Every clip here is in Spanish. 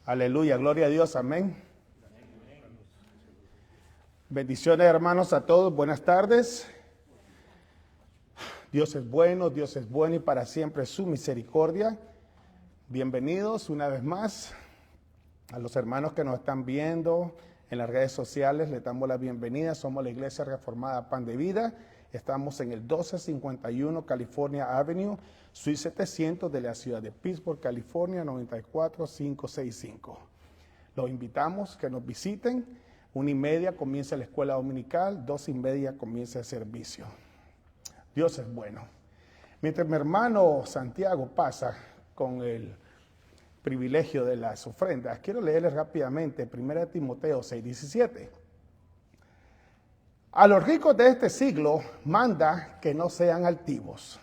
Aleluya, gloria a Dios, amén. Bendiciones, hermanos, a todos, buenas tardes. Dios es bueno y para siempre su misericordia. Bienvenidos una vez más a los hermanos que nos están viendo en las redes sociales. Les damos la bienvenida. Somos la Iglesia Reformada Pan de Vida. Estamos en el 1251 California Avenue, Suite 700 de la ciudad de Pittsburgh, California, 94565. Los invitamos que nos visiten. 1:30 comienza la escuela dominical, 2:30 comienza el servicio. Dios es bueno. Mientras mi hermano Santiago pasa con el privilegio de las ofrendas, quiero leerles rápidamente 1 Timoteo 6:17. A los ricos de este siglo manda que no sean altivos,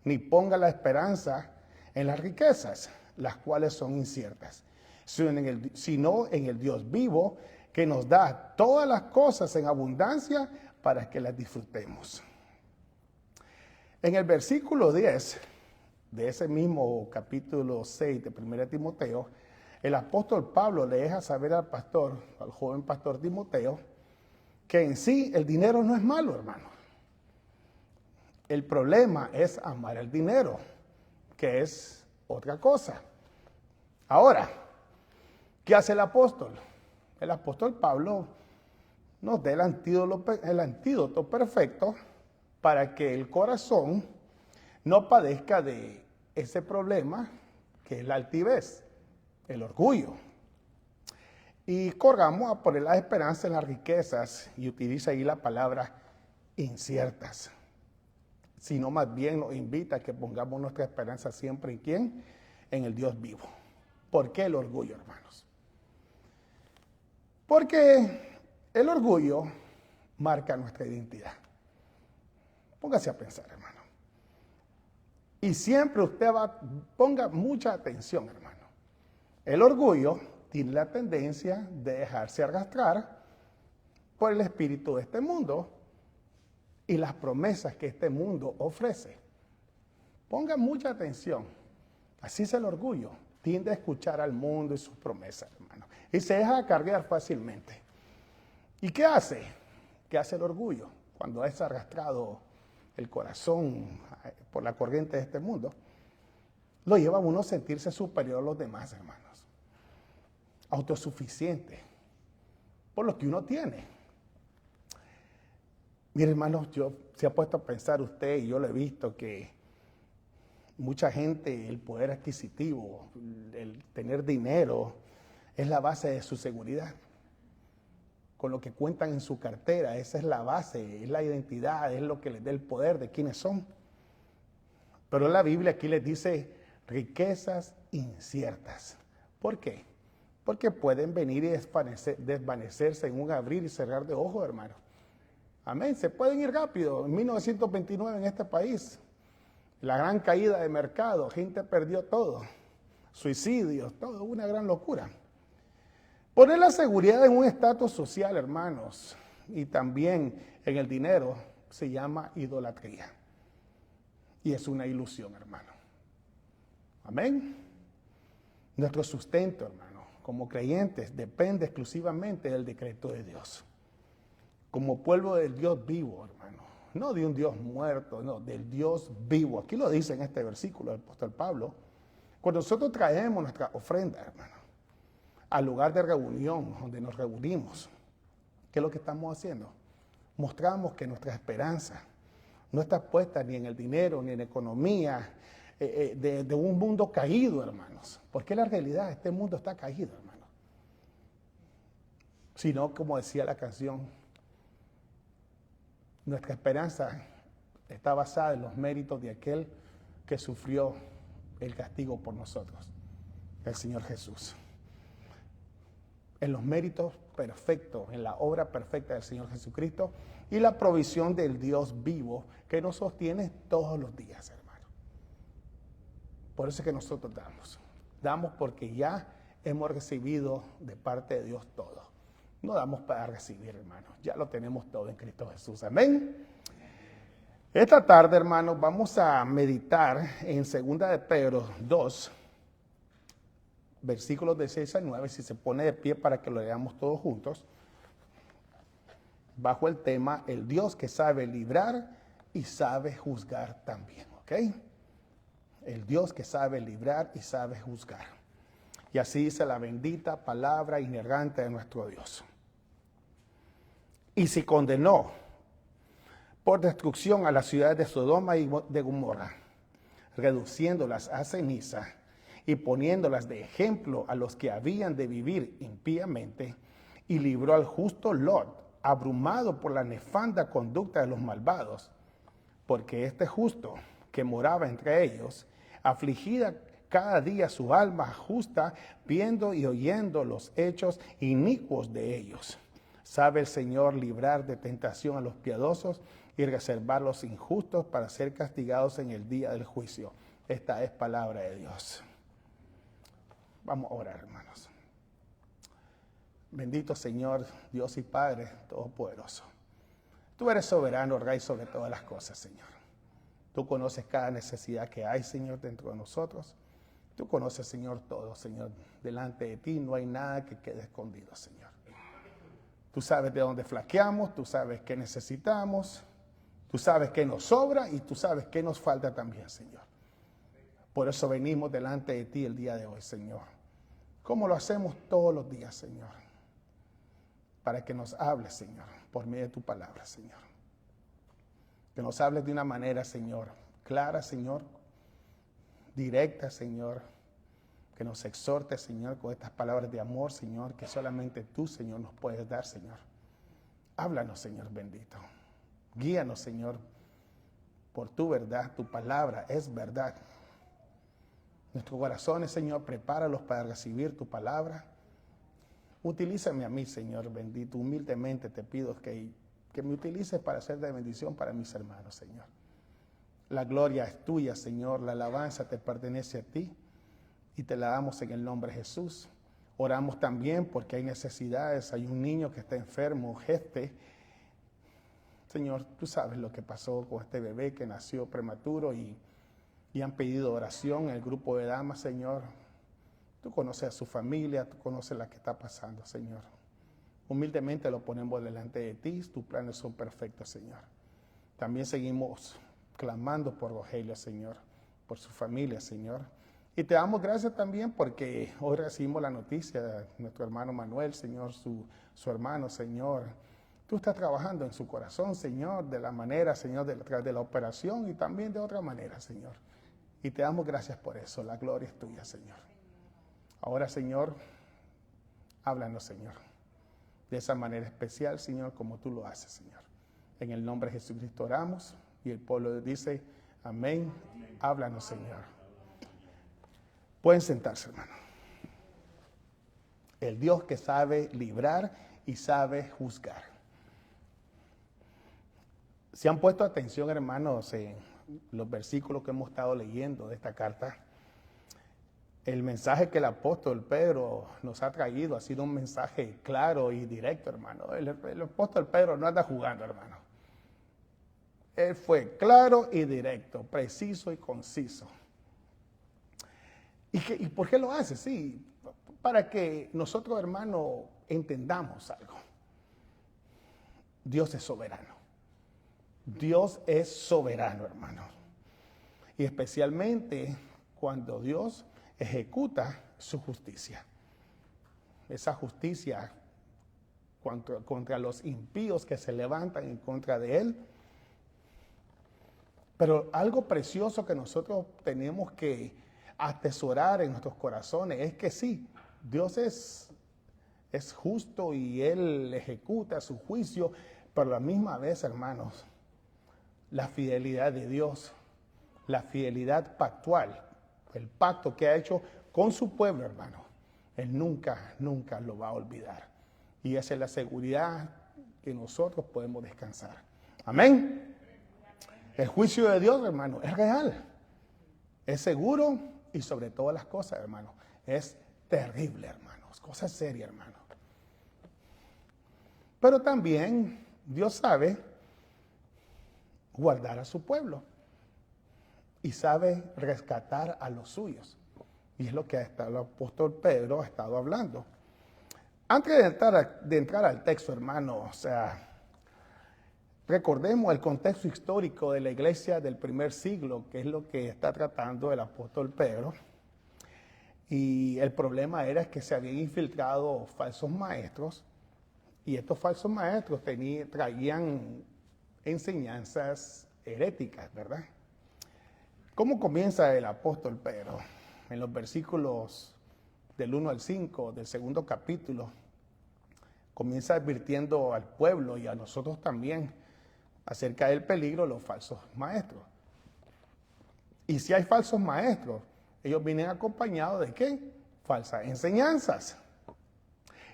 ni pongan la esperanza en las riquezas, las cuales son inciertas, sino en el Dios vivo, que nos da todas las cosas en abundancia para que las disfrutemos. En el versículo 10 de ese mismo capítulo 6 de 1 Timoteo, el apóstol Pablo le deja saber al joven pastor Timoteo, que en sí el dinero no es malo, hermano. El problema es amar el dinero, que es otra cosa. Ahora, ¿qué hace el apóstol? El apóstol Pablo nos da el antídoto perfecto para que el corazón no padezca de ese problema que es la altivez, el orgullo. Y corramos a poner la esperanza en las riquezas, y utiliza ahí la palabra inciertas. Sino más bien nos invita a que pongamos nuestra esperanza siempre en ¿quién? En el Dios vivo. ¿Por qué el orgullo, hermanos? Porque el orgullo marca nuestra identidad. Póngase a pensar, hermano. Y siempre ponga mucha atención, hermano. El orgullo tiene la tendencia de dejarse arrastrar por el espíritu de este mundo y las promesas que este mundo ofrece. Ponga mucha atención. Así es el orgullo. Tiende a escuchar al mundo y sus promesas, hermano. Y se deja cargar fácilmente. ¿Y qué hace? ¿Qué hace el orgullo? Cuando es arrastrado el corazón por la corriente de este mundo, lo lleva a uno a sentirse superior a los demás, hermanos. Autosuficiente por lo que uno tiene. Mire, hermanos, se ha puesto a pensar usted, y yo lo he visto, que mucha gente, el poder adquisitivo, el tener dinero, es la base de su seguridad. Con lo que cuentan en su cartera, esa es la base, es la identidad, es lo que les da el poder de quiénes son. Pero la Biblia aquí les dice riquezas inciertas. ¿Por qué? Porque pueden venir y desvanecerse en un abrir y cerrar de ojos, hermano. Amén. Se pueden ir rápido. En 1929 en este país, la gran caída de mercado, gente perdió todo. Suicidios, todo, una gran locura. Poner la seguridad en un estatus social, hermanos, y también en el dinero, se llama idolatría. Y es una ilusión, hermano. Amén. Nuestro sustento, hermano, como creyentes, depende exclusivamente del decreto de Dios. Como pueblo del Dios vivo, hermano. No de un Dios muerto, no, del Dios vivo. Aquí lo dice en este versículo del apóstol Pablo. Cuando nosotros traemos nuestra ofrenda, hermano, al lugar de reunión donde nos reunimos, ¿qué es lo que estamos haciendo? Mostramos que nuestra esperanza no está puesta ni en el dinero, ni en la economía, de un mundo caído, hermanos. Porque la realidad, este mundo está caído, hermano. Sino, como decía la canción, nuestra esperanza está basada en los méritos de aquel que sufrió el castigo por nosotros, el Señor Jesús. En los méritos perfectos, en la obra perfecta del Señor Jesucristo y la provisión del Dios vivo que nos sostiene todos los días, hermano. Por eso es que nosotros damos. Damos porque ya hemos recibido de parte de Dios todo. No damos para recibir, hermano. Ya lo tenemos todo en Cristo Jesús. Amén. Esta tarde, hermanos, vamos a meditar en 2 de Pedro 2, versículos de 6 al 9, si se pone de pie para que lo leamos todos juntos, bajo el tema, el Dios que sabe librar y sabe juzgar también, ¿ok? El Dios que sabe librar y sabe juzgar. Y así dice la bendita palabra inerrante de nuestro Dios. Y si condenó por destrucción a las ciudades de Sodoma y de Gomorra, reduciéndolas a ceniza y poniéndolas de ejemplo a los que habían de vivir impíamente, y libró al justo Lot, abrumado por la nefanda conducta de los malvados, porque este justo que moraba entre ellos, afligida cada día su alma justa, viendo y oyendo los hechos inicuos de ellos. Sabe el Señor librar de tentación a los piadosos y reservar los injustos para ser castigados en el día del juicio. Esta es palabra de Dios. Vamos a orar, hermanos. Bendito Señor, Dios y Padre Todopoderoso. Tú eres soberano, Rey sobre todas las cosas, Señor. Tú conoces cada necesidad que hay, Señor, dentro de nosotros. Tú conoces, Señor, todo, Señor. Delante de ti no hay nada que quede escondido, Señor. Tú sabes de dónde flaqueamos, tú sabes qué necesitamos, tú sabes qué nos sobra y tú sabes qué nos falta también, Señor. Por eso venimos delante de ti el día de hoy, Señor. Como lo hacemos todos los días, Señor. Para que nos hables, Señor, por medio de tu palabra, Señor. Que nos hables de una manera, Señor, clara, Señor, directa, Señor. Que nos exhorte, Señor, con estas palabras de amor, Señor, que solamente tú, Señor, nos puedes dar, Señor. Háblanos, Señor bendito. Guíanos, Señor, por tu verdad. Tu palabra es verdad. Nuestros corazones, Señor, prepáralos para recibir tu palabra. Utilízame a mí, Señor bendito. Humildemente te pido que me utilices para ser de bendición para mis hermanos, Señor. La gloria es tuya, Señor. La alabanza te pertenece a ti. Y te la damos en el nombre de Jesús. Oramos también porque hay necesidades. Hay un niño que está enfermo, jefe. Señor, tú sabes lo que pasó con este bebé que nació prematuro y han pedido oración en el grupo de damas, Señor. Tú conoces a su familia, tú conoces la que está pasando, Señor. Humildemente lo ponemos delante de ti. Tus planes son perfectos, Señor. También seguimos clamando por Rogelio, Señor, por su familia, Señor. Y te damos gracias también porque hoy recibimos la noticia de nuestro hermano Manuel, Señor, su hermano, Señor. Tú estás trabajando en su corazón, Señor, de la manera, Señor, de la operación y también de otra manera, Señor. Y te damos gracias por eso. La gloria es tuya, Señor. Ahora, Señor, háblanos, Señor, de esa manera especial, Señor, como tú lo haces, Señor. En el nombre de Jesucristo oramos y el pueblo dice, amén. Háblanos, Señor. Pueden sentarse, hermano. El Dios que sabe librar y sabe juzgar. Si han puesto atención, hermanos, en los versículos que hemos estado leyendo de esta carta, el mensaje que el apóstol Pedro nos ha traído ha sido un mensaje claro y directo, hermano. El apóstol Pedro no anda jugando, hermano. Él fue claro y directo, preciso y conciso. ¿Y por qué lo hace? Sí, para que nosotros, hermano, entendamos algo. Dios es soberano. Dios es soberano, hermano. Y especialmente cuando Dios ejecuta su justicia. Esa justicia contra los impíos que se levantan en contra de Él. Pero algo precioso que nosotros tenemos que atesorar en nuestros corazones es que sí, Dios es justo y Él ejecuta su juicio, pero a la misma vez, hermanos, la fidelidad de Dios, la fidelidad pactual, el pacto que ha hecho con su pueblo, hermano, Él nunca, nunca lo va a olvidar. Y esa es la seguridad que nosotros podemos descansar. Amén. El juicio de Dios, hermano, es real, es seguro y sobre todas las cosas, hermano, es terrible, hermanos, cosa seria, hermano. Pero también Dios sabe guardar a su pueblo y sabe rescatar a los suyos. Y es lo que el apóstol Pedro ha estado hablando. Antes de entrar al texto, hermano, o sea, recordemos el contexto histórico de la iglesia del primer siglo, que es lo que está tratando el apóstol Pedro. Y el problema era que se habían infiltrado falsos maestros, y estos falsos maestros traían enseñanzas heréticas, ¿verdad? ¿Cómo comienza el apóstol Pedro? En los versículos del 1 al 5 del segundo capítulo, comienza advirtiendo al pueblo y a nosotros también acerca del peligro de los falsos maestros. Y si hay falsos maestros, ellos vienen acompañados de ¿qué? Falsas enseñanzas.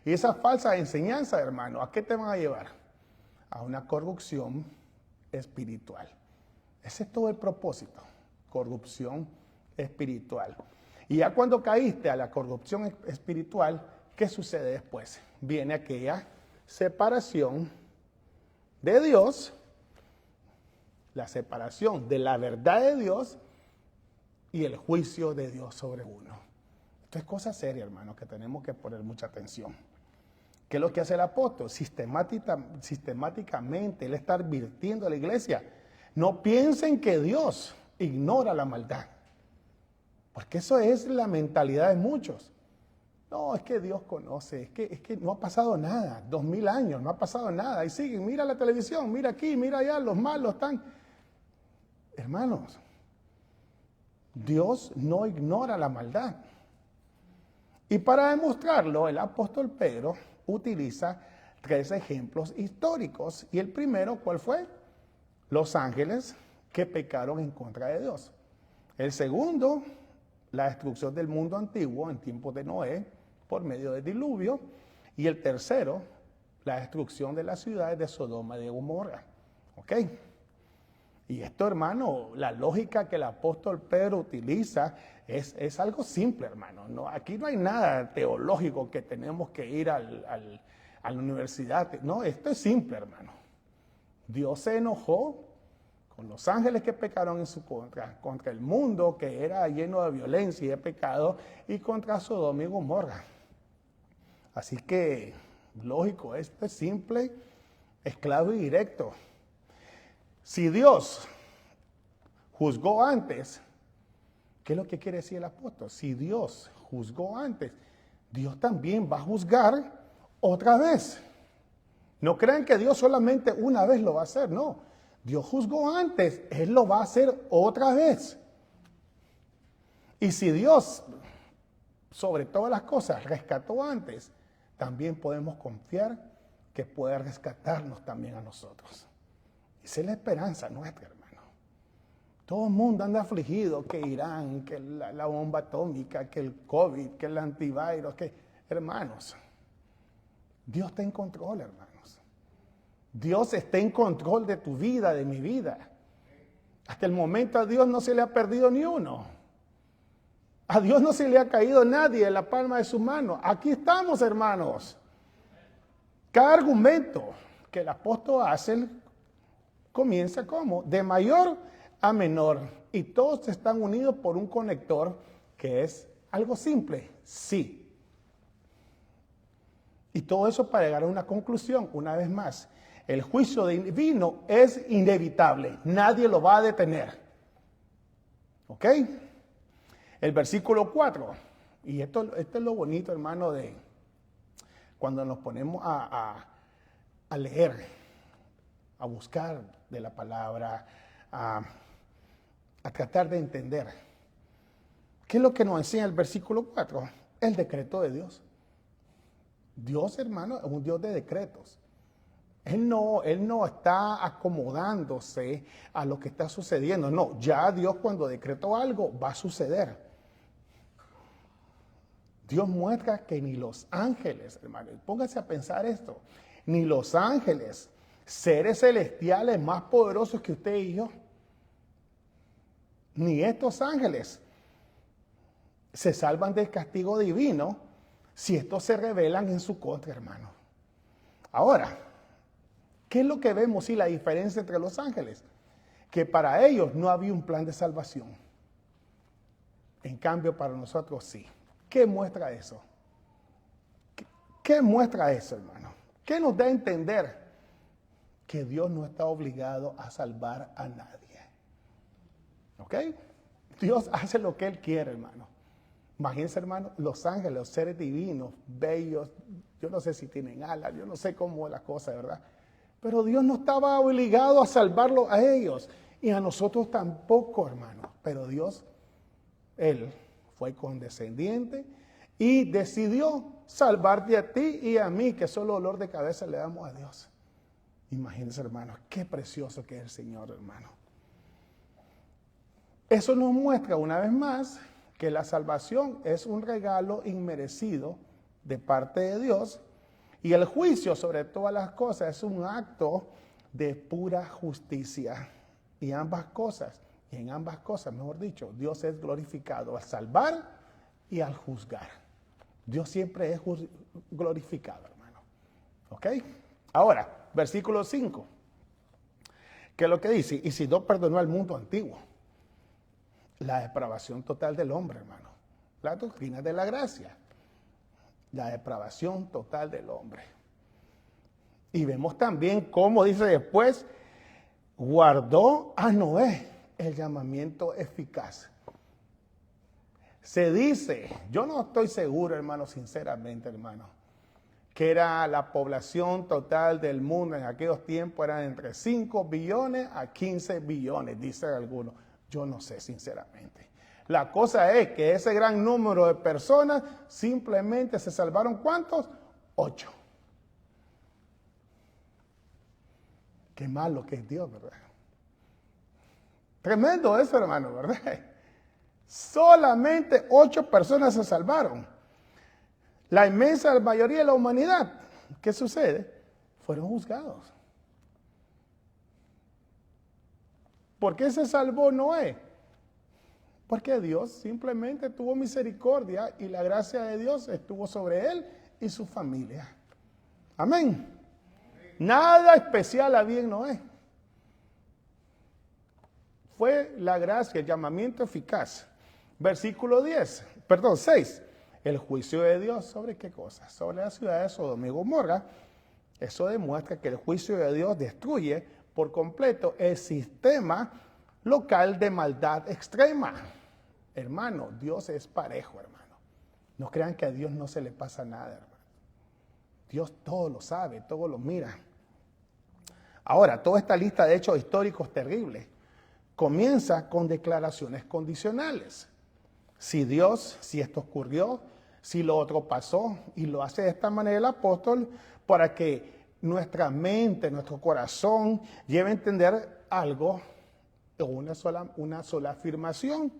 Y esas falsas enseñanzas, hermano, ¿a qué te van a llevar? A una corrupción espiritual. Ese es todo el propósito, corrupción espiritual. Y ya cuando caíste a la corrupción espiritual, ¿qué sucede después? Viene aquella separación de Dios, la separación de la verdad de Dios y el juicio de Dios sobre uno. Esto es cosa seria, hermano, que tenemos que poner mucha atención. ¿Qué es lo que hace el apóstol? Sistemáticamente él está advirtiendo a la iglesia. No piensen que Dios ignora la maldad. Porque eso es la mentalidad de muchos. No, es que Dios conoce, es que no ha pasado nada, 2000 años, no ha pasado nada. Y siguen, mira la televisión, mira aquí, mira allá, los malos están. Hermanos, Dios no ignora la maldad. Y para demostrarlo, el apóstol Pedro utiliza 3 ejemplos históricos. Y el primero, ¿cuál fue? Los ángeles que pecaron en contra de Dios. El segundo, la destrucción del mundo antiguo en tiempos de Noé por medio del diluvio. Y el tercero, la destrucción de las ciudades de Sodoma y de Gomorra. ¿Ok? Y esto, hermano, la lógica que el apóstol Pedro utiliza es algo simple, hermano. No, aquí no hay nada teológico que tenemos que ir a la universidad. No, esto es simple, hermano. Dios se enojó con los ángeles que pecaron en su contra el mundo que era lleno de violencia y de pecado, y contra Sodoma y Gomorra. Así que, lógico, esto es simple, es claro y directo. Si Dios juzgó antes, ¿qué es lo que quiere decir el apóstol? Si Dios juzgó antes, Dios también va a juzgar otra vez. No crean que Dios solamente una vez lo va a hacer, no. Dios juzgó antes, Él lo va a hacer otra vez. Y si Dios, sobre todas las cosas, rescató antes, también podemos confiar que puede rescatarnos también a nosotros. Esa es la esperanza nuestra, hermano. Todo el mundo anda afligido, que Irán, que la bomba atómica, que el COVID, que el antivirus, que... Hermanos, Dios está en control, hermanos. Dios está en control de tu vida, de mi vida. Hasta el momento a Dios no se le ha perdido ni uno. A Dios no se le ha caído nadie en la palma de su mano. Aquí estamos, hermanos. Cada argumento que el apóstol hace comienza como de mayor a menor. Y todos están unidos por un conector que es algo simple, sí. Y todo eso para llegar a una conclusión, una vez más. El juicio divino es inevitable, nadie lo va a detener. ¿Ok? El versículo 4, y esto es lo bonito, hermano, de cuando nos ponemos a leer, a buscar de la palabra, a tratar de entender. ¿Qué es lo que nos enseña el versículo 4? El decreto de Dios. Dios, hermano, es un Dios de decretos. Él no está acomodándose a lo que está sucediendo. No, ya Dios cuando decretó algo va a suceder. Dios muestra que ni los ángeles, hermano, póngase a pensar esto, ni los ángeles, seres celestiales más poderosos que usted y yo, ni estos ángeles se salvan del castigo divino si estos se rebelan en su contra, hermano. Ahora, ¿qué es lo que vemos y la diferencia entre los ángeles? Que para ellos no había un plan de salvación. En cambio, para nosotros sí. ¿Qué muestra eso? ¿Qué muestra eso, hermano? ¿Qué nos da a entender? Que Dios no está obligado a salvar a nadie. ¿Ok? Dios hace lo que Él quiere, hermano. Imagínense, hermano, los ángeles, los seres divinos, bellos, yo no sé si tienen alas, yo no sé cómo es la cosa, ¿verdad? Pero Dios no estaba obligado a salvarlos a ellos y a nosotros tampoco, hermano. Pero Dios, Él fue condescendiente y decidió salvarte a ti y a mí, que solo dolor de cabeza le damos a Dios. Imagínense, hermano, qué precioso que es el Señor, hermano. Eso nos muestra una vez más que la salvación es un regalo inmerecido de parte de Dios y el juicio sobre todas las cosas es un acto de pura justicia. Y en ambas cosas, mejor dicho, Dios es glorificado al salvar y al juzgar. Dios siempre es glorificado, hermano. ¿Ok? Ahora, versículo 5. ¿Qué es lo que dice? Y si Dios perdonó al mundo antiguo. La depravación total del hombre, hermano. La doctrina de la gracia. La depravación total del hombre. Y vemos también cómo dice después, guardó a Noé el llamamiento eficaz. Se dice, yo no estoy seguro, hermano, sinceramente, hermano, que era la población total del mundo en aquellos tiempos, eran entre 5 billones a 15 billones, dicen algunos. Yo no sé, sinceramente. La cosa es que ese gran número de personas simplemente se salvaron, ¿cuántos? 8. Qué malo que es Dios, ¿verdad? Tremendo eso, hermano, ¿verdad? Solamente 8 personas se salvaron. La inmensa mayoría de la humanidad, ¿qué sucede? Fueron juzgados. ¿Por qué se salvó Noé? Porque Dios simplemente tuvo misericordia y la gracia de Dios estuvo sobre él y su familia. Amén. Nada especial había en Noé. Fue la gracia, el llamamiento eficaz. Versículo 6. El juicio de Dios, ¿sobre qué cosa? Sobre la ciudad de Sodoma y Gomorra. Eso demuestra que el juicio de Dios destruye por completo el sistema local de maldad extrema. Hermano, Dios es parejo, hermano. No crean que a Dios no se le pasa nada, hermano. Dios todo lo sabe, todo lo mira. Ahora, toda esta lista de hechos históricos terribles comienza con declaraciones condicionales. Si esto ocurrió, si lo otro pasó, y lo hace de esta manera el apóstol para que nuestra mente, nuestro corazón lleve a entender algo, una sola afirmación.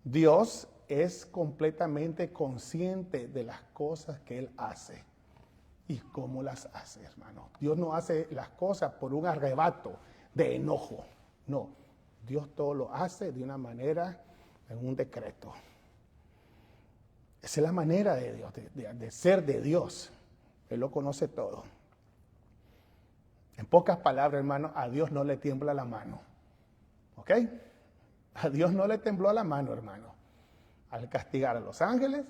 Dios es completamente consciente de las cosas que Él hace y cómo las hace, hermano. Dios no hace las cosas por un arrebato de enojo, no. Dios todo lo hace de una manera, en un decreto. Esa es la manera de Dios, de ser de Dios. Él lo conoce todo. En pocas palabras, hermano, a Dios no le tiembla la mano. ¿Ok? A Dios no le tembló la mano, hermano. Al castigar a los ángeles,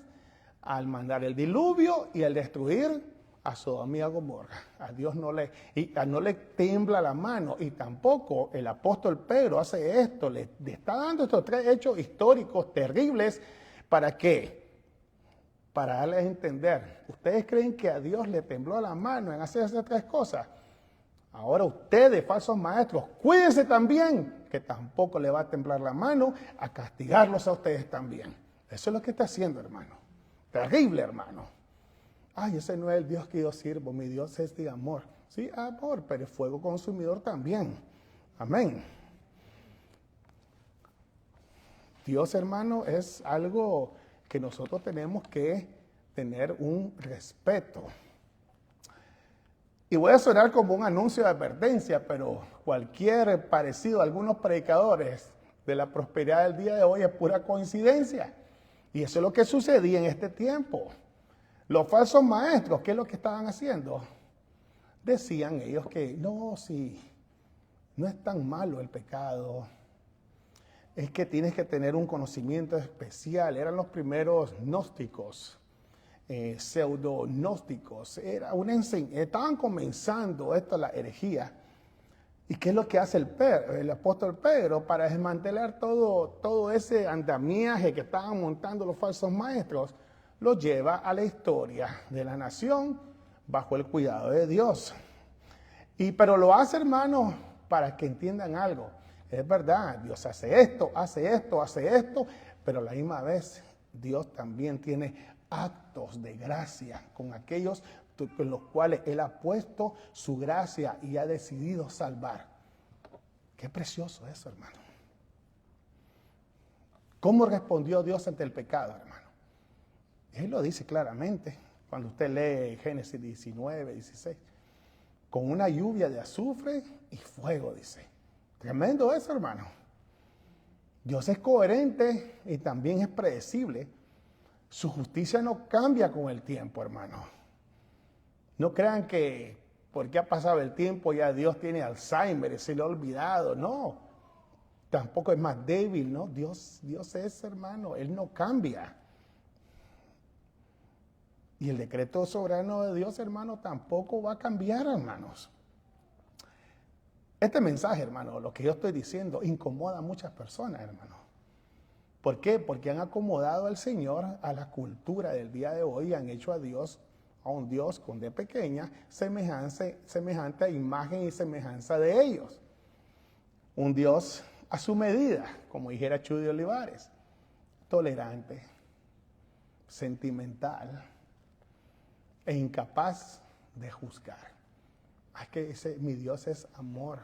al mandar el diluvio y al destruir a Sodoma y a Gomorra. A Dios no le tiembla la mano, y tampoco el apóstol Pedro hace esto, le está dando estos 3 hechos históricos terribles. ¿Para qué? Para darles a entender. ¿Ustedes creen que a Dios le tembló la mano en hacer esas 3 cosas? Ahora ustedes, falsos maestros, cuídense también, que tampoco le va a temblar la mano a castigarlos a ustedes también. Eso es lo que está haciendo, hermano. Terrible, hermano. Ay, ese no es el Dios que yo sirvo. Mi Dios es de amor. Sí, amor, pero es fuego consumidor también. Amén. Dios, hermano, es algo que nosotros tenemos que tener un respeto. Y voy a sonar como un anuncio de advertencia, pero cualquier parecido a algunos predicadores de la prosperidad del día de hoy es pura coincidencia. Y eso es lo que sucedía en este tiempo. Los falsos maestros, ¿qué es lo que estaban haciendo? Decían ellos que no es tan malo el pecado. es que tienes que tener un conocimiento especial. Eran los primeros gnósticos, pseudo-gnósticos. Estaban comenzando esto, la herejía. ¿Y qué es lo que hace el apóstol Pedro para desmantelar todo ese andamiaje que estaban montando los falsos maestros? Lo lleva a la historia de la nación bajo el cuidado de Dios. Pero lo hace, hermanos, para que entiendan algo. Es verdad, Dios hace esto, pero a la misma vez Dios también tiene actos de gracia con aquellos con los cuales Él ha puesto su gracia y ha decidido salvar. Qué precioso eso, hermano. ¿Cómo respondió Dios ante el pecado, hermano? Él lo dice claramente cuando usted lee Génesis 19, 16. Con una lluvia de azufre y fuego, dice. Tremendo eso, hermano. Dios es coherente y también es predecible. Su justicia no cambia con el tiempo, hermano. No crean que porque ha pasado el tiempo ya Dios tiene Alzheimer y se le ha olvidado. No, tampoco es más débil, ¿no? Dios es, hermano, Él no cambia. Y el decreto soberano de Dios, hermano, tampoco va a cambiar, hermanos. Este mensaje, hermano, lo que yo estoy diciendo, incomoda a muchas personas, hermano. ¿Por qué? Porque han acomodado al Señor a la cultura del día de hoy y han hecho a un Dios con D pequeña, semejante a imagen y semejanza de ellos. Un Dios a su medida, como dijera Chudy Olivares, tolerante, sentimental e incapaz de juzgar. Es que mi Dios es amor.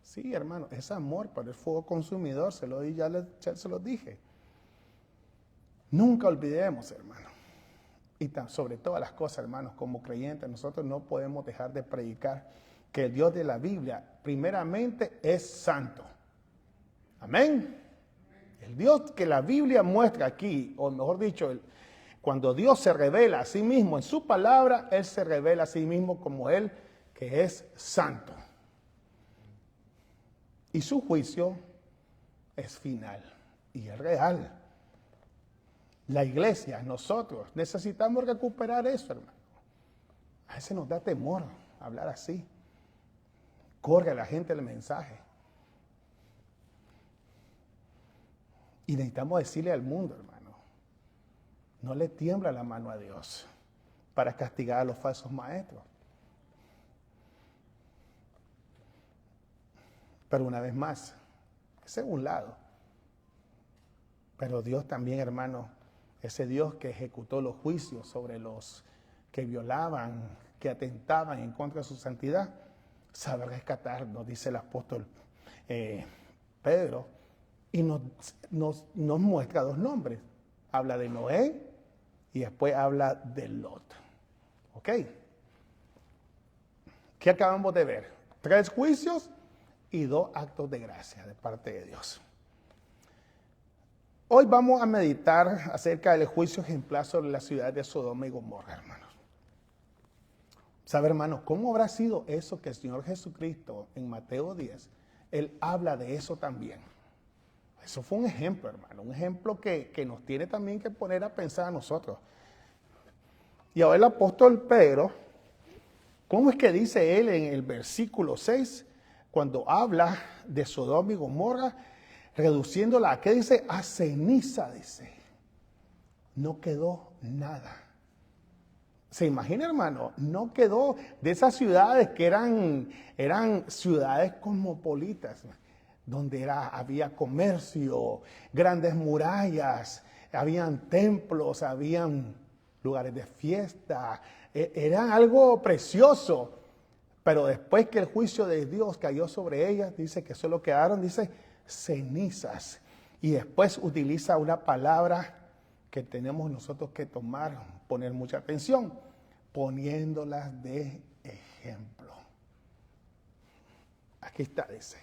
Sí, hermano, es amor, pero es fuego consumidor, ya se lo dije. Nunca olvidemos, hermano. Y sobre todas las cosas, hermanos, como creyentes, nosotros no podemos dejar de predicar que el Dios de la Biblia, primeramente, es santo. Amén. El Dios que la Biblia muestra aquí, o mejor dicho, cuando Dios se revela a sí mismo en su palabra, Él se revela a sí mismo como Él, que es santo. Y su juicio es final y es real. La iglesia, nosotros, necesitamos recuperar eso, hermano. A veces nos da temor hablar así. Corre a la gente el mensaje. Y necesitamos decirle al mundo, hermano, no le tiembla la mano a Dios para castigar a los falsos maestros. Pero una vez más, ese es un lado. Pero Dios también, hermano, ese Dios que ejecutó los juicios sobre los que violaban, que atentaban en contra de su santidad, sabe rescatar, nos dice el apóstol Pedro, y nos muestra dos nombres. Habla de Noé y después habla de Lot. ¿Ok? ¿Qué acabamos de ver? 3 juicios y 2 actos de gracia de parte de Dios. Hoy vamos a meditar acerca del juicio ejemplar sobre la ciudad de Sodoma y Gomorra, hermanos. ¿Sabe, hermanos, cómo habrá sido eso que el Señor Jesucristo en Mateo 10, Él habla de eso también? Eso fue un ejemplo, hermano, un ejemplo que nos tiene también que poner a pensar a nosotros. Y ahora el apóstol Pedro, ¿cómo es que dice él en el versículo 6, cuando habla de Sodoma y Gomorra, reduciéndola a qué dice? A ceniza, dice. No quedó nada. ¿Se imagina, hermano? No quedó de esas ciudades que eran ciudades cosmopolitas, donde había comercio, grandes murallas, habían templos, habían lugares de fiesta, era algo precioso. Pero después que el juicio de Dios cayó sobre ellas, dice que solo quedaron, dice, cenizas. Y después utiliza una palabra que tenemos nosotros que poner mucha atención, poniéndolas de ejemplo. Aquí está, dice.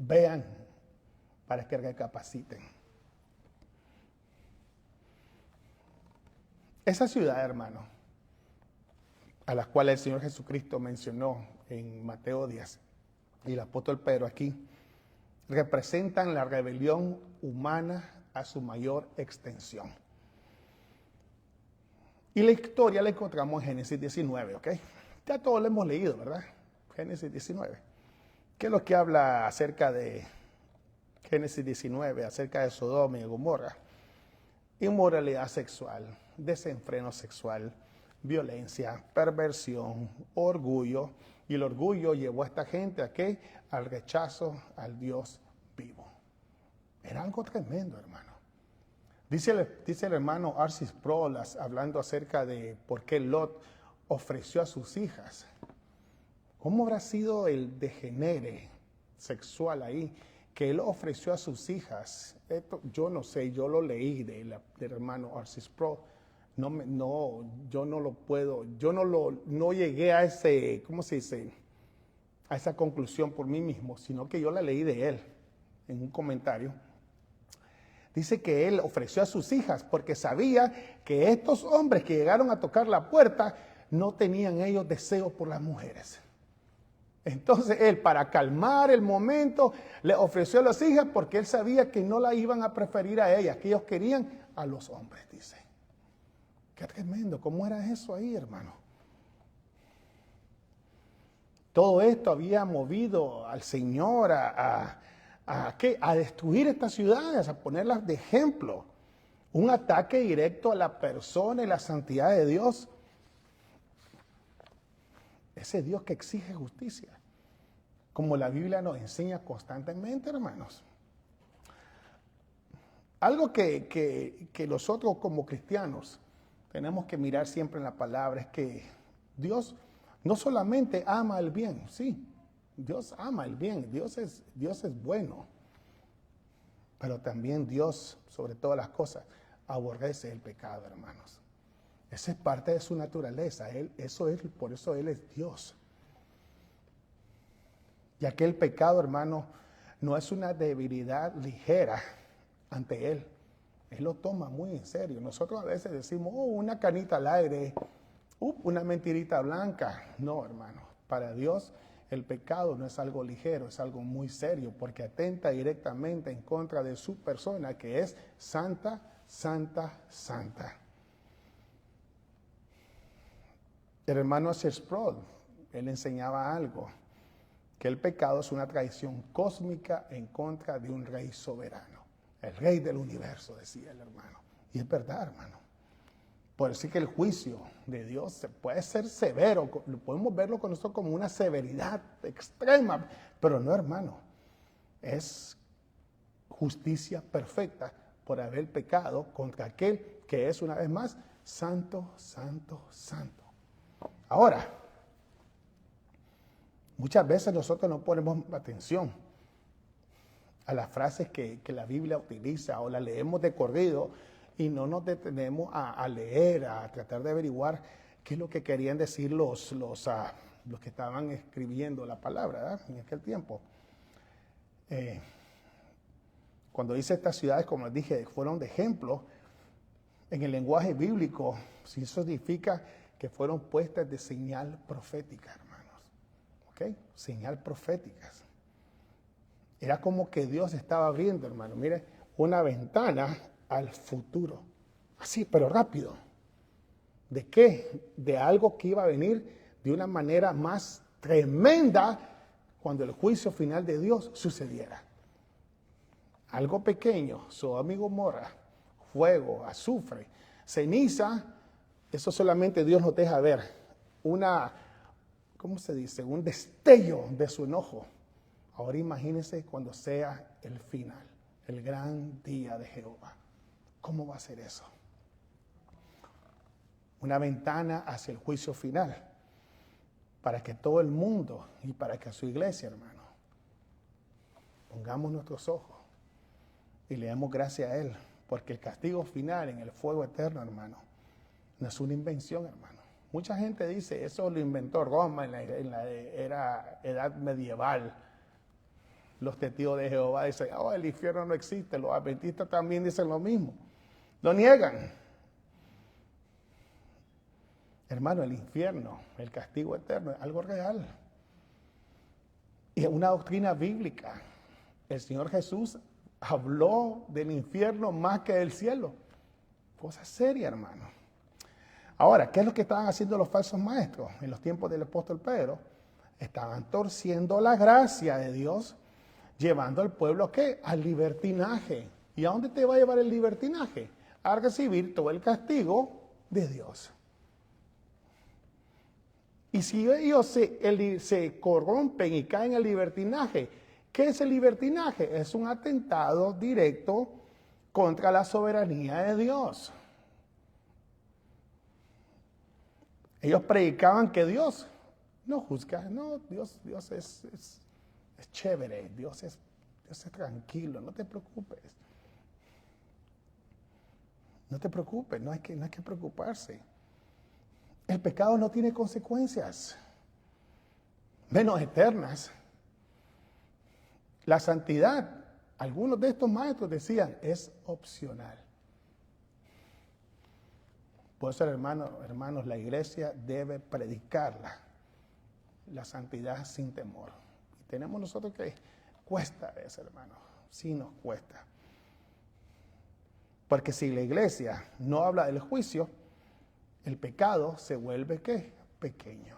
Vean para que recapaciten. Esa ciudad, hermano, a las cuales el Señor Jesucristo mencionó en Mateo 10 y el apóstol Pedro aquí, representan la rebelión humana a su mayor extensión. Y la historia la encontramos en Génesis 19, ¿ok? Ya todos lo hemos leído, ¿verdad? Génesis 19. ¿Qué es lo que habla acerca de Génesis 19, acerca de Sodoma y Gomorra? Inmoralidad sexual, desenfreno sexual, violencia, perversión, orgullo. Y el orgullo llevó a esta gente ¿a qué? Al rechazo al Dios vivo. Era algo tremendo, hermano. Dice el hermano R.C. Sproul, hablando acerca de por qué Lot ofreció a sus hijas. ¿Cómo habrá sido el degenere sexual ahí que él ofreció a sus hijas? Esto, yo no sé, yo lo leí del hermano R.C. Sproul. Yo no lo puedo, no llegué a ese, ¿cómo se dice? A esa conclusión por mí mismo, sino que yo la leí de él en un comentario. Dice que él ofreció a sus hijas porque sabía que estos hombres que llegaron a tocar la puerta no tenían ellos deseo por las mujeres. Entonces él, para calmar el momento, le ofreció a las hijas porque él sabía que no la iban a preferir a ellas, que ellos querían a los hombres, dice. Qué tremendo, ¿cómo era eso ahí, hermano? Todo esto había movido al Señor ¿a qué? A destruir estas ciudades, a ponerlas de ejemplo. Un ataque directo a la persona y la santidad de Dios. Ese Dios que exige justicia. Como la Biblia nos enseña constantemente, hermanos. Algo que nosotros como cristianos tenemos que mirar siempre en la palabra es que Dios no solamente ama el bien, sí, Dios ama el bien, Dios es bueno, pero también Dios, sobre todas las cosas, aborrece el pecado, hermanos. Esa es parte de su naturaleza, por eso Él es Dios. Ya que el pecado, hermano, no es una debilidad ligera ante Él. Él lo toma muy en serio. Nosotros a veces decimos, una canita al aire, una mentirita blanca. No, hermano, para Dios el pecado no es algo ligero, es algo muy serio, porque atenta directamente en contra de su persona, que es santa, santa, santa. El hermano R.C. Sproul, él enseñaba algo, que el pecado es una traición cósmica en contra de un rey soberano. El rey del universo, decía el hermano. Y es verdad, hermano. Por decir que el juicio de Dios puede ser severo, podemos verlo con esto como una severidad extrema, pero no, hermano. Es justicia perfecta por haber pecado contra aquel que es, una vez más, santo, santo, santo. Ahora, muchas veces nosotros no ponemos atención a las frases que la Biblia utiliza o las leemos de corrido y no nos detenemos a leer, a tratar de averiguar qué es lo que querían decir los que estaban escribiendo la palabra, ¿verdad? En aquel tiempo. Cuando dice estas ciudades, como les dije, fueron de ejemplo, en el lenguaje bíblico, si eso significa que fueron puestas de señal profética, hermanos. ¿Ok? Señal proféticas. Era como que Dios estaba abriendo, hermano, mire, una ventana al futuro. Así, pero rápido. ¿De qué? De algo que iba a venir de una manera más tremenda cuando el juicio final de Dios sucediera. Algo pequeño, Sodoma y Gomorra, fuego, azufre, ceniza, eso solamente Dios nos deja ver. ¿Cómo se dice? Un destello de su enojo. Ahora imagínense cuando sea el final, el gran día de Jehová. ¿Cómo va a ser eso? Una ventana hacia el juicio final, para que todo el mundo y para que su iglesia, hermano, pongamos nuestros ojos y le demos gracias a Él, porque el castigo final en el fuego eterno, hermano, no es una invención, hermano. Mucha gente dice, eso lo inventó Roma en la edad medieval. Los testigos de Jehová dicen, el infierno no existe. Los adventistas también dicen lo mismo. Lo niegan. Hermano, el infierno, el castigo eterno, es algo real. Y es una doctrina bíblica. El Señor Jesús habló del infierno más que del cielo. Cosa seria, hermano. Ahora, ¿qué es lo que estaban haciendo los falsos maestros en los tiempos del apóstol Pedro? Estaban torciendo la gracia de Dios, llevando al pueblo, ¿qué? Al libertinaje. ¿Y a dónde te va a llevar el libertinaje? A recibir todo el castigo de Dios. Y si ellos se corrompen y caen en el libertinaje, ¿qué es el libertinaje? Es un atentado directo contra la soberanía de Dios. Ellos predicaban que Dios no juzga, no, Dios es chévere, Dios es tranquilo, no te preocupes. No te preocupes, no hay que preocuparse. El pecado no tiene consecuencias, menos eternas. La santidad, algunos de estos maestros decían, es opcional. Por eso, hermanos, la iglesia debe predicarla, la santidad sin temor. Y tenemos nosotros que, cuesta eso, hermanos, sí nos cuesta. Porque si la iglesia no habla del juicio, el pecado se vuelve, ¿qué? Pequeño.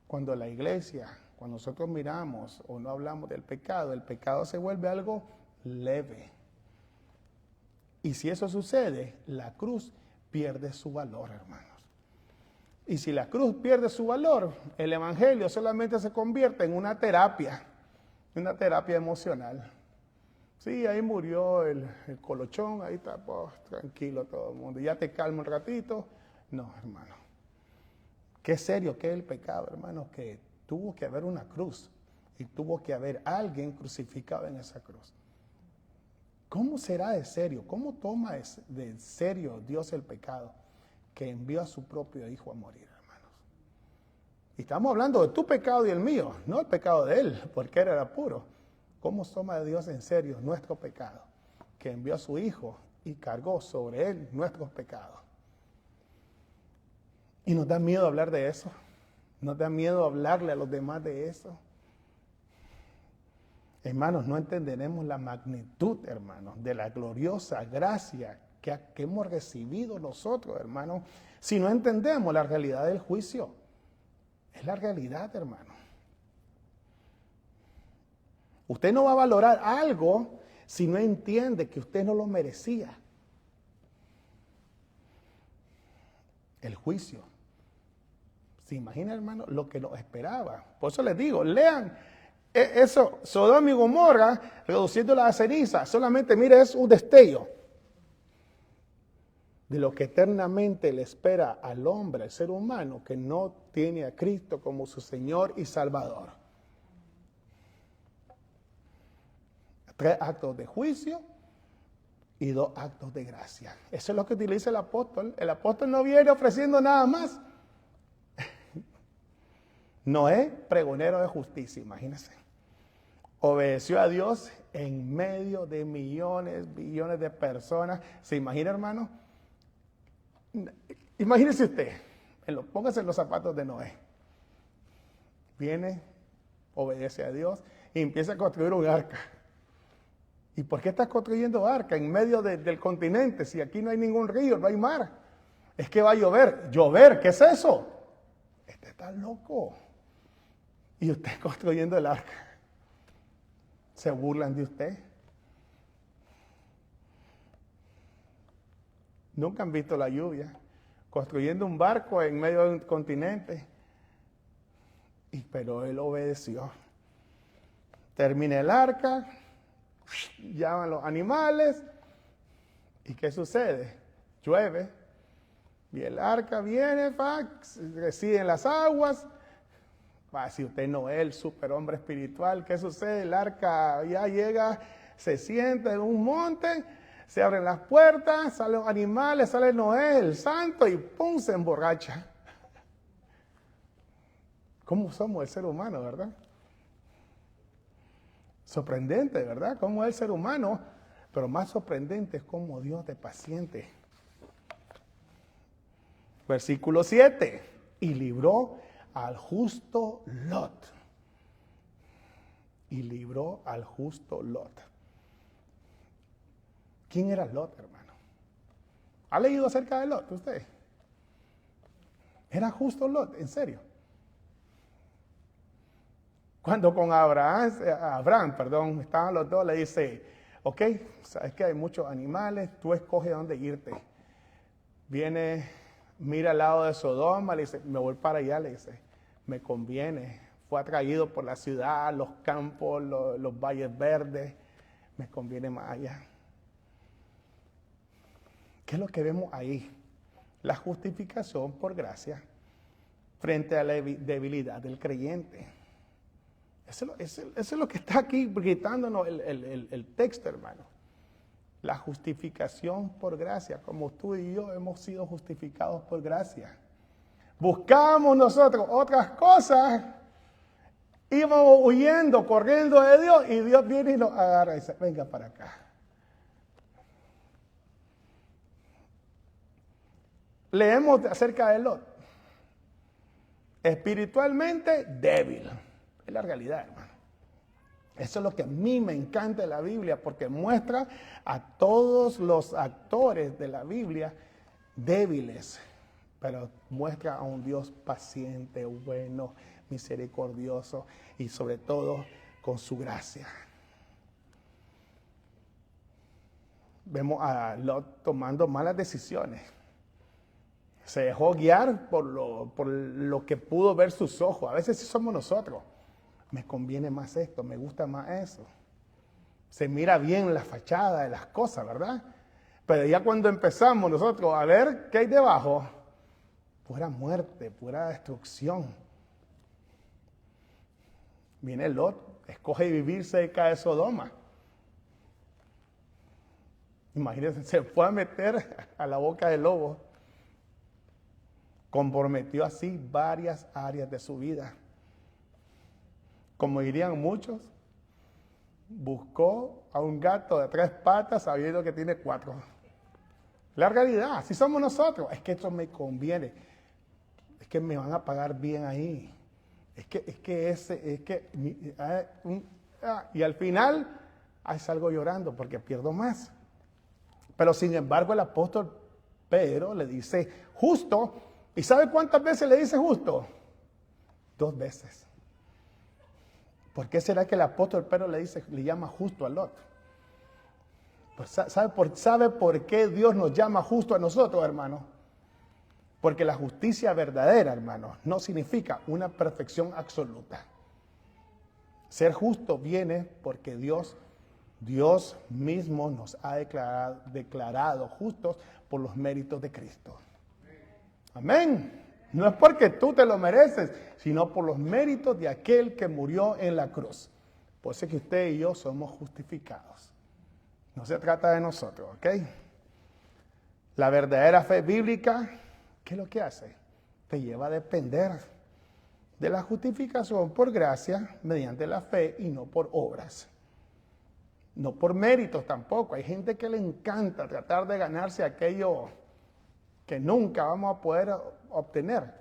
Cuando la iglesia, cuando nosotros miramos o no hablamos del pecado, el pecado se vuelve algo leve. Y si eso sucede, la cruz pierde su valor, hermanos. Y si la cruz pierde su valor, el evangelio solamente se convierte en una terapia emocional. Sí, ahí murió el colochón, ahí está, pues, tranquilo todo el mundo. Ya te calma un ratito. No, hermano. Qué serio que es el pecado, hermano, que tuvo que haber una cruz y tuvo que haber alguien crucificado en esa cruz. ¿Cómo será de serio? ¿Cómo toma de serio Dios el pecado que envió a su propio Hijo a morir, hermanos? Y estamos hablando de tu pecado y el mío, no el pecado de Él, porque Él era puro. ¿Cómo toma de Dios en serio nuestro pecado? Que envió a su Hijo y cargó sobre Él nuestros pecados. Y nos da miedo hablar de eso. Nos da miedo hablarle a los demás de eso. Hermanos, no entenderemos la magnitud, hermanos, de la gloriosa gracia que hemos recibido nosotros, hermanos, si no entendemos la realidad del juicio. Es la realidad, hermano. Usted no va a valorar algo si no entiende que usted no lo merecía. El juicio. ¿Se imagina, hermano, lo que nos esperaba? Por eso les digo, lean eso, Sodoma y Gomorra, reduciéndola a ceniza. Solamente, mire, es un destello de lo que eternamente le espera al hombre, al ser humano, que no tiene a Cristo como su Señor y Salvador. 3 actos de juicio y 2 actos de gracia. Eso es lo que utiliza el apóstol. El apóstol no viene ofreciendo nada más. Noé, pregonero de justicia, imagínense. Obedeció a Dios en medio de millones, billones de personas. ¿Se imagina, hermano? Imagínese usted, póngase en los zapatos de Noé. Viene, obedece a Dios y empieza a construir un arca. ¿Y por qué estás construyendo arca en medio del continente si aquí no hay ningún río, no hay mar? Es que va a llover. ¿Llover? ¿Qué es eso? Este está loco. Y usted construyendo el arca. ¿Se burlan de usted? Nunca han visto la lluvia. Construyendo un barco en medio de un continente. Pero él obedeció. Termina el arca. Llaman los animales. ¿Y qué sucede? Llueve. Y el arca viene, reside en las aguas. Si usted no es el superhombre espiritual, ¿qué sucede? El arca ya llega, se sienta en un monte, se abren las puertas, salen los animales, sale Noé, el santo, y ¡pum!, se emborracha. ¿Cómo somos el ser humano, verdad? Sorprendente, ¿verdad? Cómo es el ser humano, pero más sorprendente es cómo Dios es paciente. Versículo 7. Y libró al justo Lot y libró al justo Lot. ¿Quién era Lot, hermano? ¿Ha leído acerca de Lot usted? ¿Era justo Lot? ¿En serio? Cuando con Abraham, estaban los dos, le dice, ok, sabes que hay muchos animales, tú escoges dónde irte. Viene, mira al lado de Sodoma, le dice, me voy para allá, le dice, me conviene. Fue atraído por la ciudad, los campos, los valles verdes, me conviene más allá. ¿Qué es lo que vemos ahí? La justificación por gracia frente a la debilidad del creyente. Eso es lo que está aquí gritándonos el texto, hermano. La justificación por gracia, como tú y yo hemos sido justificados por gracia. Buscábamos nosotros otras cosas, íbamos huyendo, corriendo de Dios, y Dios viene y nos agarra y dice, venga para acá. Leemos acerca de Lot. Espiritualmente débil. Es la realidad, hermano. Eso es lo que a mí me encanta de la Biblia, porque muestra a todos los actores de la Biblia débiles, pero muestra a un Dios paciente, bueno, misericordioso y sobre todo con su gracia. Vemos a Lot tomando malas decisiones. Se dejó guiar por lo que pudo ver sus ojos. A veces sí somos nosotros. Me conviene más esto, me gusta más eso. Se mira bien la fachada de las cosas, ¿verdad? Pero ya cuando empezamos nosotros a ver qué hay debajo, pura muerte, pura destrucción. Viene Lot, escoge vivir cerca de Sodoma. Imagínense, se fue a meter a la boca del lobo. Comprometió así varias áreas de su vida. Como dirían muchos, buscó a un gato de 3 patas sabiendo que tiene 4. La realidad, así somos nosotros. Es que esto me conviene. Es que me van a pagar bien ahí. Y al final, ahí salgo llorando porque pierdo más. Pero sin embargo, el apóstol Pedro le dice justo. ¿Y sabe cuántas veces le dice justo? 2 veces. ¿Por qué será que el apóstol Pedro le llama justo a Lot? Pues ¿sabe por qué Dios nos llama justo a nosotros, hermano? Porque la justicia verdadera, hermano, no significa una perfección absoluta. Ser justo viene porque Dios mismo nos ha declarado justos por los méritos de Cristo. Amén. No es porque tú te lo mereces, sino por los méritos de aquel que murió en la cruz. Por eso es que usted y yo somos justificados. No se trata de nosotros, ¿ok? La verdadera fe bíblica, ¿qué es lo que hace? Te lleva a depender de la justificación por gracia mediante la fe y no por obras. No por méritos tampoco. Hay gente que le encanta tratar de ganarse aquello que nunca vamos a poder obtener.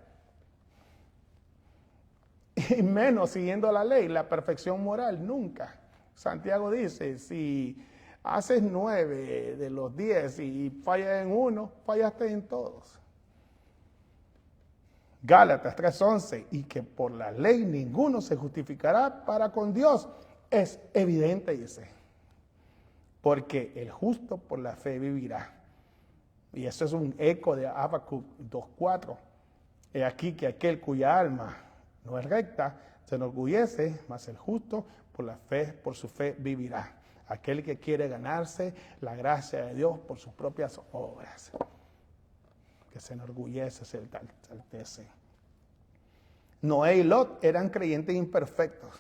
Y menos siguiendo la ley, la perfección moral, nunca. Santiago dice, si haces 9 de los 10 y fallas en uno, fallaste en todos. Gálatas 3:11, y que por la ley ninguno se justificará para con Dios. Es evidente, dice, porque el justo por la fe vivirá. Y eso es un eco de Habacuc 2:4. He aquí que aquel cuya alma no es recta se enorgullece, mas el justo por su fe vivirá. Aquel que quiere ganarse la gracia de Dios por sus propias obras, que se enorgullece, se enaltece. Noé y Lot eran creyentes imperfectos.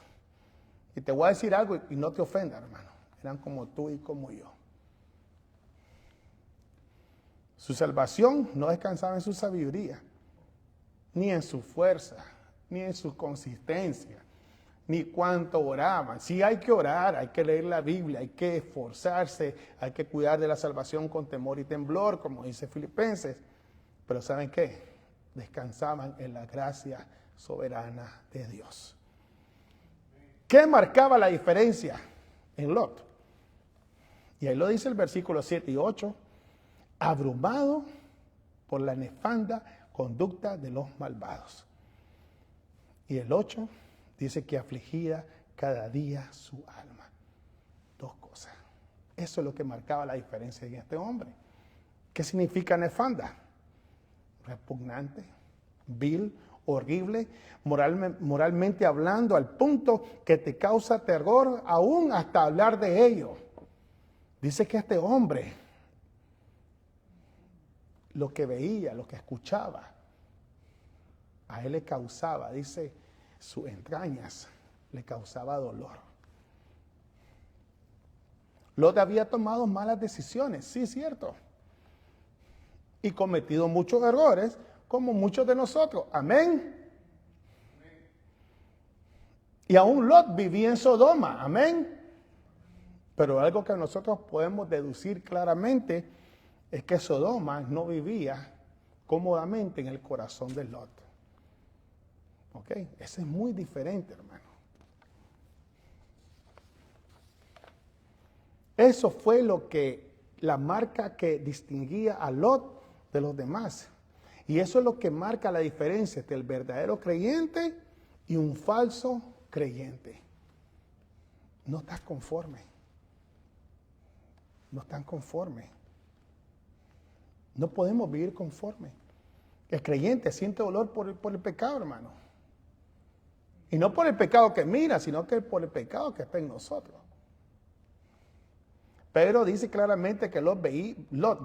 Y te voy a decir algo y no te ofenda, hermano. Eran como tú y como yo. Su salvación no descansaba en su sabiduría, ni en su fuerza, ni en su consistencia, ni cuánto oraban. Sí hay que orar, hay que leer la Biblia, hay que esforzarse, hay que cuidar de la salvación con temor y temblor, como dice Filipenses. Pero ¿saben qué? Descansaban en la gracia soberana de Dios. ¿Qué marcaba la diferencia en Lot? Y ahí lo dice el versículo 7 y 8. Abrumado por la nefanda conducta de los malvados. Y el 8 dice que afligía cada día su alma. Dos cosas. Eso es lo que marcaba la diferencia en este hombre. ¿Qué significa nefanda? Repugnante, vil, horrible, moralmente hablando, al punto que te causa terror aún hasta hablar de ello. Dice que este hombre, lo que veía, lo que escuchaba, a él le causaba, dice, sus entrañas le causaba dolor. Lot había tomado malas decisiones, sí, cierto, y cometido muchos errores, como muchos de nosotros. Amén. Y aún Lot vivía en Sodoma. Amén. Pero algo que nosotros podemos deducir claramente es que Sodoma no vivía cómodamente en el corazón de Lot. ¿Ok? Eso es muy diferente, hermano. Eso fue la marca que distinguía a Lot de los demás. Y eso es lo que marca la diferencia entre el verdadero creyente y un falso creyente. No estás conforme. No están conformes. No podemos vivir conforme. El creyente siente dolor por el pecado, hermano. Y no por el pecado que mira, sino que por el pecado que está en nosotros. Pedro dice claramente que Lot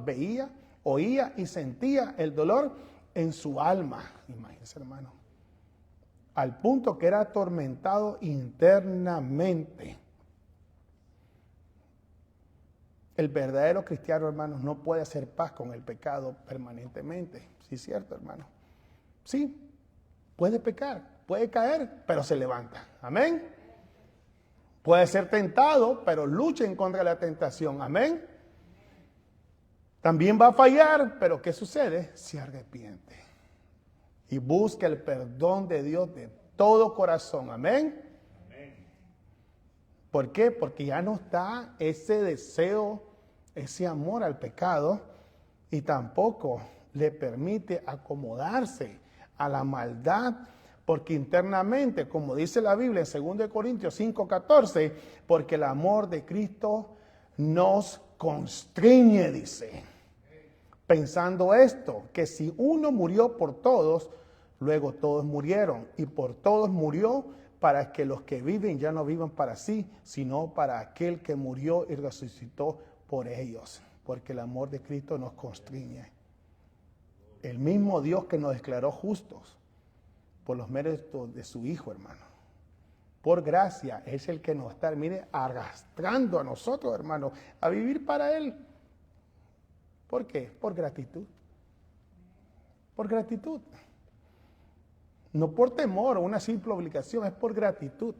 veía, oía y sentía el dolor en su alma. Imagínense, hermano. Al punto que era atormentado internamente. El verdadero cristiano, hermanos, no puede hacer paz con el pecado permanentemente. Sí, es cierto, hermano. Sí, puede pecar, puede caer, pero se levanta. Amén. Puede ser tentado, pero luchen contra la tentación. Amén. También va a fallar, pero ¿qué sucede? Se arrepiente. Y busca el perdón de Dios de todo corazón. Amén. ¿Por qué? Porque ya no está ese deseo, ese amor al pecado, y tampoco le permite acomodarse a la maldad, porque internamente, como dice la Biblia en 2 Corintios 5:14, porque el amor de Cristo nos constriñe, dice. Pensando esto, que si uno murió por todos, luego todos murieron, y por todos murió, para que los que viven ya no vivan para sí, sino para aquel que murió y resucitó por ellos, porque el amor de Cristo nos constriñe. El mismo Dios que nos declaró justos por los méritos de su Hijo, hermano, por gracia, es el que nos está, mire, arrastrando a nosotros, hermano, a vivir para Él. ¿Por qué? Por gratitud. Por gratitud. No por temor o una simple obligación, es por gratitud.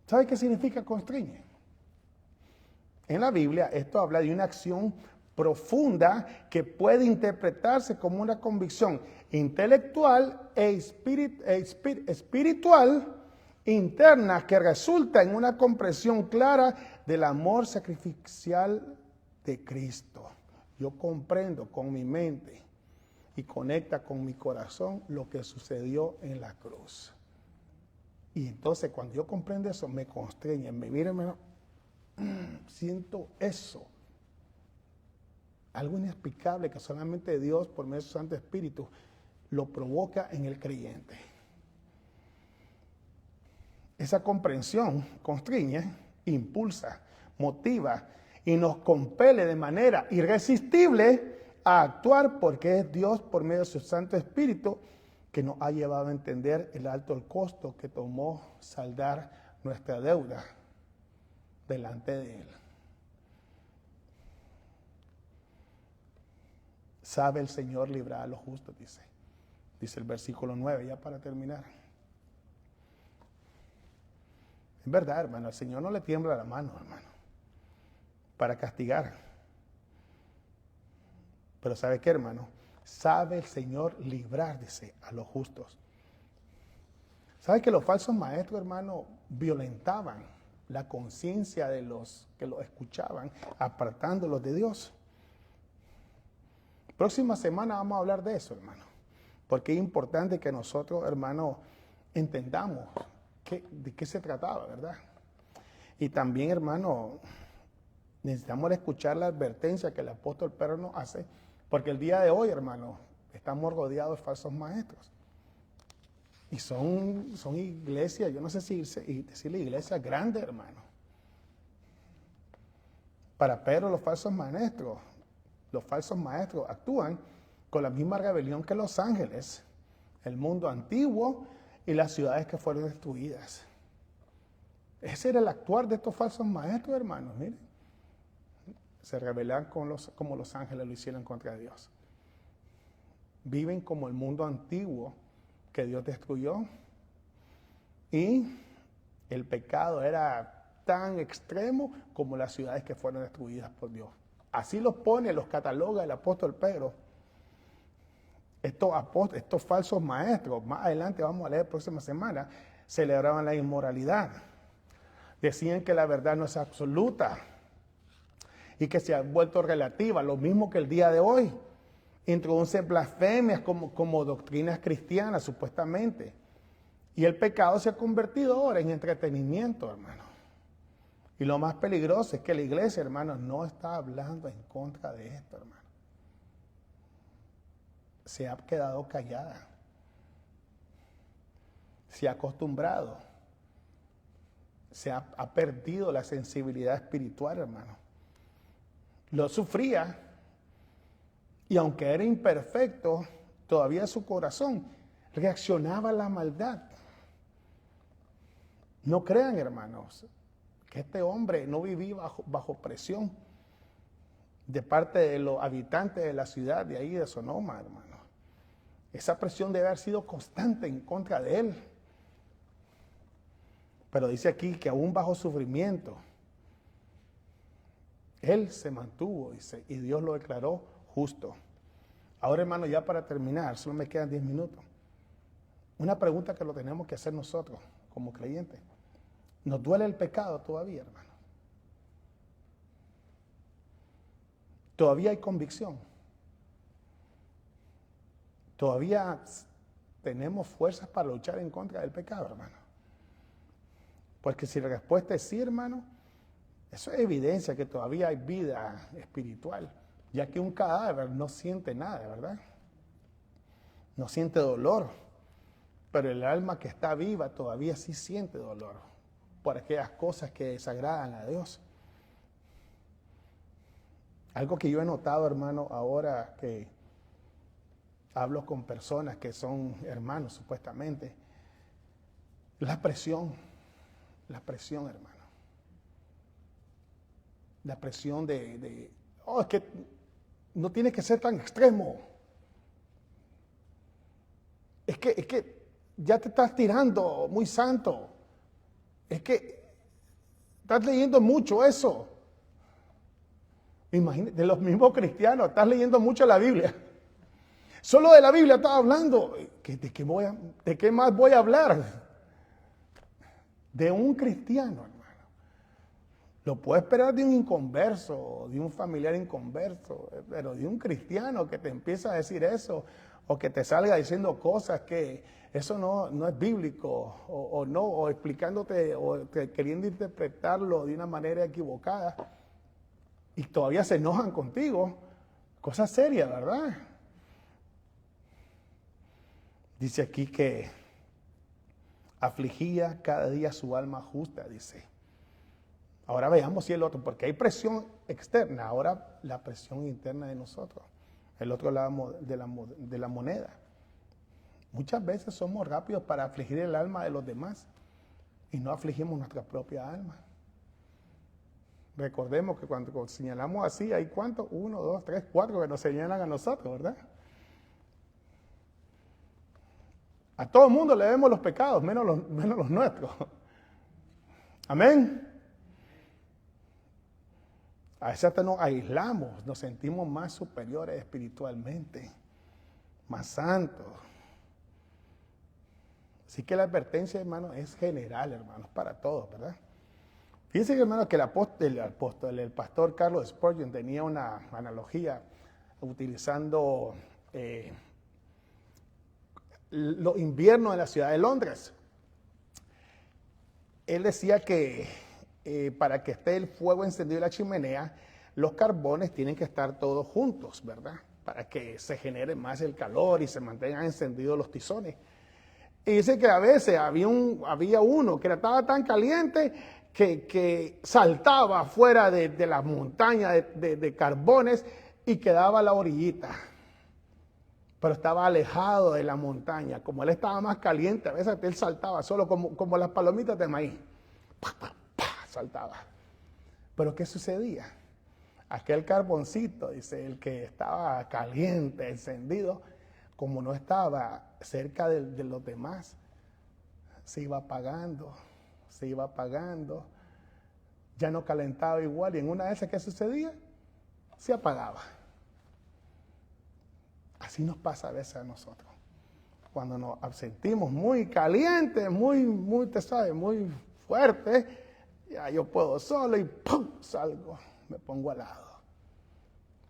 ¿Sabe qué significa constriñe? En la Biblia esto habla de una acción profunda que puede interpretarse como una convicción intelectual e espiritual interna que resulta en una comprensión clara del amor sacrificial de Cristo. Yo comprendo con mi mente y conecta con mi corazón lo que sucedió en la cruz. Y entonces cuando yo comprendo eso, me constriñe, siento eso. Algo inexplicable que solamente Dios, por medio de su Santo Espíritu, lo provoca en el creyente. Esa comprensión constriñe, impulsa, motiva y nos compele de manera irresistible a actuar, porque es Dios, por medio de su Santo Espíritu, que nos ha llevado a entender el alto costo que tomó saldar nuestra deuda delante de Él. Sabe el Señor librar a los justos, dice el versículo 9, ya para terminar. Es verdad, hermano, al Señor no le tiembla la mano, hermano, para castigar. Pero ¿sabe qué, hermano? Sabe el Señor librar, dice, a los justos. ¿Sabe que los falsos maestros, hermano, violentaban la conciencia de los que los escuchaban, apartándolos de Dios? Próxima semana vamos a hablar de eso, hermano, porque es importante que nosotros, hermano, entendamos de qué se trataba, ¿verdad? Y también, hermano, necesitamos escuchar la advertencia que el apóstol Pedro nos hace, porque el día de hoy, hermano, estamos rodeados de falsos maestros. Y son iglesias, yo no sé si decirle iglesias grandes, hermano. Para Pedro los falsos maestros actúan con la misma rebelión que los ángeles, el mundo antiguo y las ciudades que fueron destruidas. Ese era el actuar de estos falsos maestros, hermanos, miren. Se rebelan como los ángeles lo hicieron contra Dios. Viven como el mundo antiguo que Dios destruyó. Y el pecado era tan extremo como las ciudades que fueron destruidas por Dios. Así los pone, los cataloga el apóstol Pedro. Estos falsos maestros, más adelante vamos a leer la próxima semana, celebraban la inmoralidad. Decían que la verdad no es absoluta y que se ha vuelto relativa, lo mismo que el día de hoy. Introducen blasfemias como doctrinas cristianas, supuestamente. Y el pecado se ha convertido ahora en entretenimiento, hermano. Y lo más peligroso es que la iglesia, hermano, no está hablando en contra de esto, hermano. Se ha quedado callada. Se ha acostumbrado. Ha perdido la sensibilidad espiritual, hermano. Lo sufría. Y aunque era imperfecto, todavía su corazón reaccionaba a la maldad. No crean, hermanos, que este hombre no vivía bajo presión de parte de los habitantes de la ciudad de ahí, de Sodoma, hermano. Esa presión debe haber sido constante en contra de él. Pero dice aquí que aún bajo sufrimiento, él se mantuvo, dice, y Dios lo declaró justo. Ahora, hermano, ya para terminar, solo me quedan 10 minutos. Una pregunta que lo tenemos que hacer nosotros como creyentes. ¿Nos duele el pecado todavía, hermano? ¿Todavía hay convicción? ¿Todavía tenemos fuerzas para luchar en contra del pecado, hermano? Porque si la respuesta es sí, hermano, eso es evidencia que todavía hay vida espiritual, ya que un cadáver no siente nada, ¿verdad? No siente dolor, pero el alma que está viva todavía sí siente dolor por aquellas cosas que desagradan a Dios. Algo que yo he notado, hermano, ahora que hablo con personas que son hermanos, supuestamente, la presión, hermano. La presión es que no tiene que ser tan extremo. Es que ya te estás tirando muy santo. Es que estás leyendo mucho eso. Imagínate, de los mismos cristianos, estás leyendo mucho la Biblia. Solo de la Biblia estás hablando. ¿De qué más voy a hablar? De un cristiano, hermano. Lo puedo esperar de un inconverso, de un familiar inconverso, pero de un cristiano que te empieza a decir eso, o que te salga diciendo cosas que eso no es bíblico, o explicándote, o queriendo interpretarlo de una manera equivocada, y todavía se enojan contigo. Cosa seria, ¿verdad? Dice aquí que afligía cada día su alma justa, dice. Ahora veamos si el otro, porque hay presión externa, ahora la presión interna de nosotros. El otro lado de la moneda. Muchas veces somos rápidos para afligir el alma de los demás y no afligimos nuestra propia alma. Recordemos que cuando señalamos así, hay ¿cuántos? 1, 2, 3, 4 que nos señalan a nosotros, ¿verdad? A todo el mundo le vemos los pecados, menos los nuestros. Amén. A veces hasta nos aislamos, nos sentimos más superiores espiritualmente, más santos. Así que la advertencia, hermano, es general, hermanos, para todos, ¿verdad? Fíjense, hermano, que el pastor Carlos Spurgeon tenía una analogía utilizando los inviernos en la ciudad de Londres. Él decía que para que esté el fuego encendido en la chimenea, los carbones tienen que estar todos juntos, ¿verdad? Para que se genere más el calor y se mantengan encendidos los tizones. Y dice que a veces había uno que estaba tan caliente que saltaba fuera de la montaña de carbones y quedaba a la orillita. Pero estaba alejado de la montaña. Como él estaba más caliente, a veces él saltaba solo como las palomitas de maíz. ¡Pah, pah, pah! Saltaba. Pero ¿qué sucedía? Aquel carboncito, dice, el que estaba caliente, encendido, como no estaba cerca de los demás, se iba apagando, ya no calentaba igual, y en una de esas, ¿qué sucedía? Se apagaba. Así nos pasa a veces a nosotros. Cuando nos sentimos muy calientes, muy, te sabes, muy fuertes, ya yo puedo solo y ¡pum! Salgo, me pongo al lado.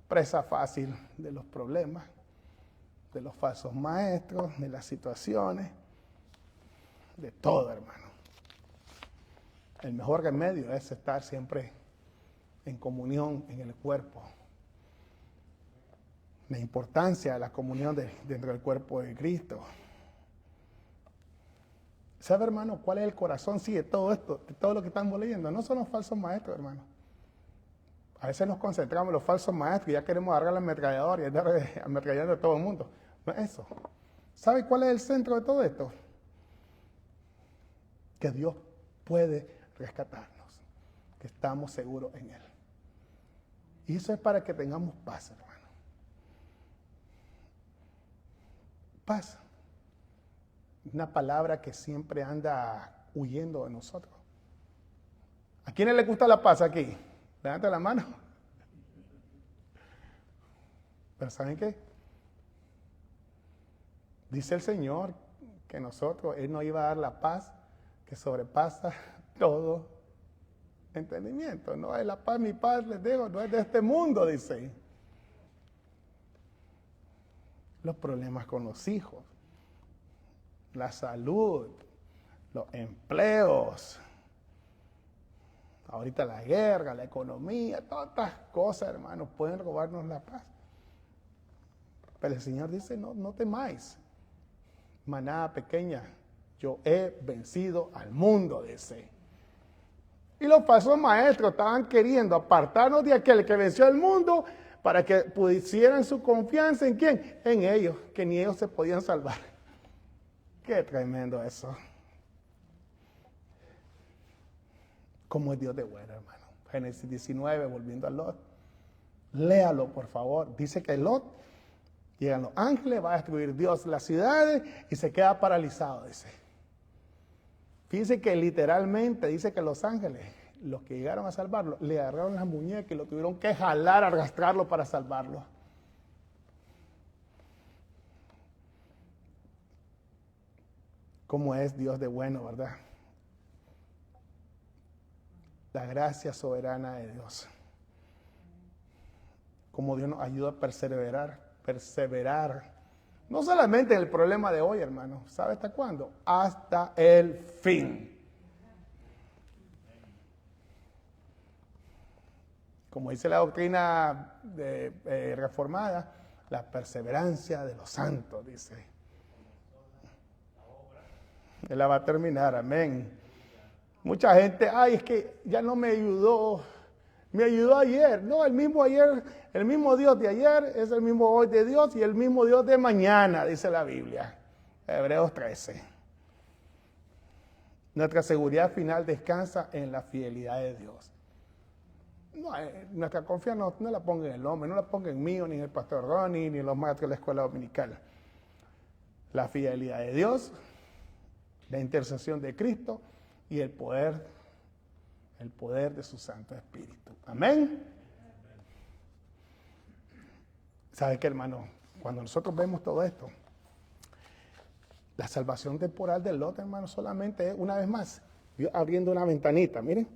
Presa fácil de los problemas, de los falsos maestros, de las situaciones, de todo, hermano. El mejor remedio es estar siempre en comunión en el cuerpo. La importancia de la comunión dentro del cuerpo de Cristo. ¿Sabe, hermano, cuál es el corazón de todo esto, de todo lo que estamos leyendo? No son los falsos maestros, hermano. A veces nos concentramos en los falsos maestros y ya queremos agarrar la ametralladora y andar ametrallando a todo el mundo. No es eso. ¿Sabe cuál es el centro de todo esto? Que Dios puede rescatarnos, que estamos seguros en Él. Y eso es para que tengamos paz, hermano. Paz. Una palabra que siempre anda huyendo de nosotros. ¿A quiénes les gusta la paz aquí? Levanta la mano. Pero ¿saben qué? Dice el Señor que Él nos iba a dar la paz que sobrepasa todo entendimiento. No es la paz, mi paz les digo, no es de este mundo, dice. Los problemas con los hijos, la salud, los empleos, ahorita la guerra, la economía, todas estas cosas, hermanos, pueden robarnos la paz. Pero el Señor dice, no temáis, manada pequeña, yo he vencido al mundo, dice. Y los falsos maestros estaban queriendo apartarnos de aquel que venció al mundo para que pusieran su confianza en ¿quién? En ellos, que ni ellos se podían salvar. Qué tremendo eso. ¿Cómo es Dios de bueno, hermano? Génesis 19, volviendo a Lot. Léalo, por favor. Dice que Lot, llegan los ángeles, va a destruir Dios las ciudades y se queda paralizado, dice. Fíjense que literalmente dice que los ángeles, los que llegaron a salvarlo, le agarraron las muñecas y lo tuvieron que jalar, arrastrarlo para salvarlo. ¿Cómo es Dios de bueno, verdad? La gracia soberana de Dios. Cómo Dios nos ayuda a perseverar. No solamente en el problema de hoy, hermano. ¿Sabe hasta cuándo? Hasta el fin. Como dice la doctrina reformada, la perseverancia de los santos, dice. Él la va a terminar, amén. Mucha gente, es que ya no me ayudó ayer. No, el mismo Dios de ayer es el mismo hoy de Dios y el mismo Dios de mañana, dice la Biblia. Hebreos 13. Nuestra seguridad final descansa en la fidelidad de Dios. No, nuestra confianza no la ponga en el hombre, no la ponga en mí, ni en el pastor Ronnie, ni en los maestros de la escuela dominical. La fidelidad de Dios, la intercesión de Cristo y el poder de su Santo Espíritu. Amén. ¿Sabe qué, hermano? Cuando nosotros vemos todo esto, La salvación temporal de Lot, hermano, solamente es, una vez más, Dios abriendo una ventanita, miren,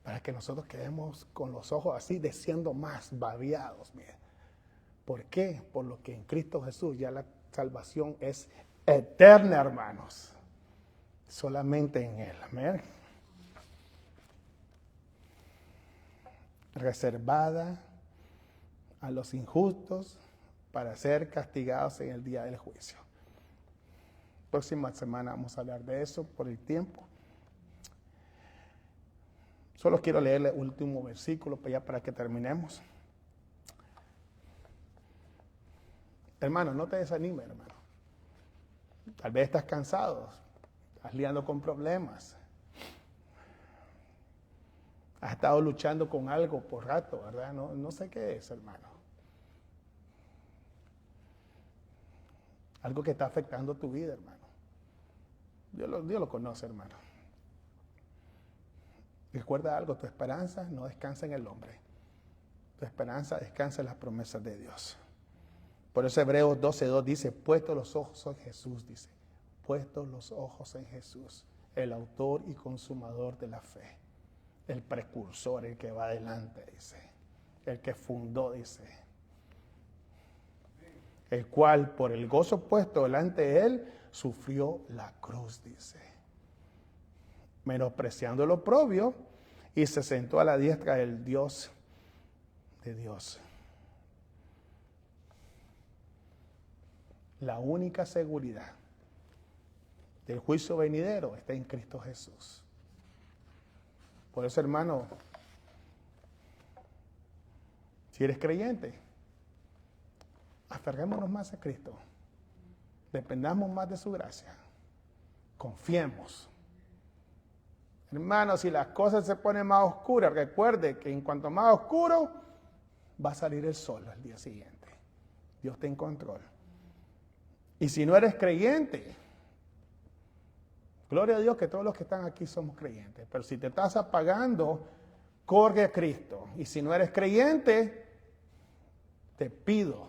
para que nosotros quedemos con los ojos así, deseando más, babeados, miren. ¿Por qué? Por lo que en Cristo Jesús ya la salvación es eterna, hermanos. Solamente en Él, amén. Reservada a los injustos para ser castigados en el día del juicio. Próxima semana vamos a hablar de eso por el tiempo. Solo quiero leerle el último versículo para que terminemos. Hermano, no te desanimes, hermano. Tal vez estás cansado, estás lidiando con problemas. Has estado luchando con algo por rato, ¿verdad? No sé qué es, hermano. Algo que está afectando tu vida, hermano. Dios lo conoce, hermano. Recuerda algo, tu esperanza no descansa en el hombre. Tu esperanza descansa en las promesas de Dios. Por eso Hebreos 12:2 dice, puestos los ojos en Jesús, dice. Puestos los ojos en Jesús, el autor y consumador de la fe. El precursor, el que va adelante, dice. El que fundó, dice. El cual, por el gozo puesto delante de él, sufrió la cruz, dice. Menospreciando el oprobio, y se sentó a la diestra del Dios de Dios. La única seguridad del juicio venidero está en Cristo Jesús. Por eso, hermano, si eres creyente, aferrémonos más a Cristo. Dependamos más de su gracia. Confiemos. Hermano, si las cosas se ponen más oscuras, recuerde que en cuanto más oscuro, va a salir el sol al día siguiente. Dios está en control. Y si no eres creyente, gloria a Dios que todos los que están aquí somos creyentes. Pero si te estás apagando, corre a Cristo. Y si no eres creyente, te pido,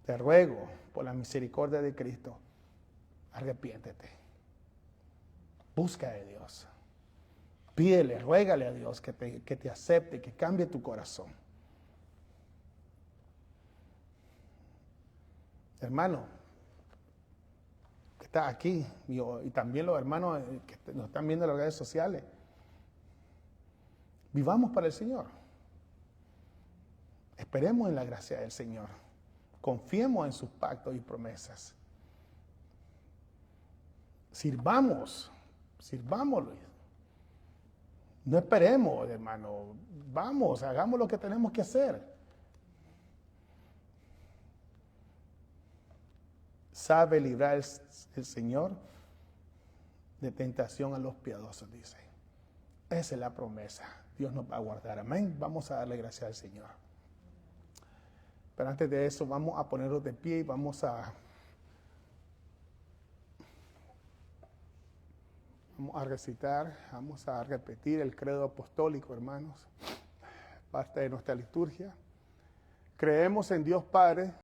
te ruego por la misericordia de Cristo, arrepiéntete. Busca de Dios. Pídele, ruégale a Dios que te acepte, que cambie tu corazón. Hermano, que está aquí, y también los hermanos que nos están viendo en las redes sociales, vivamos para el Señor. Esperemos en la gracia del Señor. Confiemos en sus pactos y promesas. Sirvámoslo. No esperemos, hermano. Vamos, hagamos lo que tenemos que hacer. Sabe librar el Señor de tentación a los piadosos, dice. Esa es la promesa. Dios nos va a guardar. Amén. Vamos a darle gracias al Señor. Pero antes de eso, vamos a ponernos de pie y vamos a recitar, vamos a repetir el credo apostólico, hermanos. Parte de nuestra liturgia. Creemos en Dios Padre,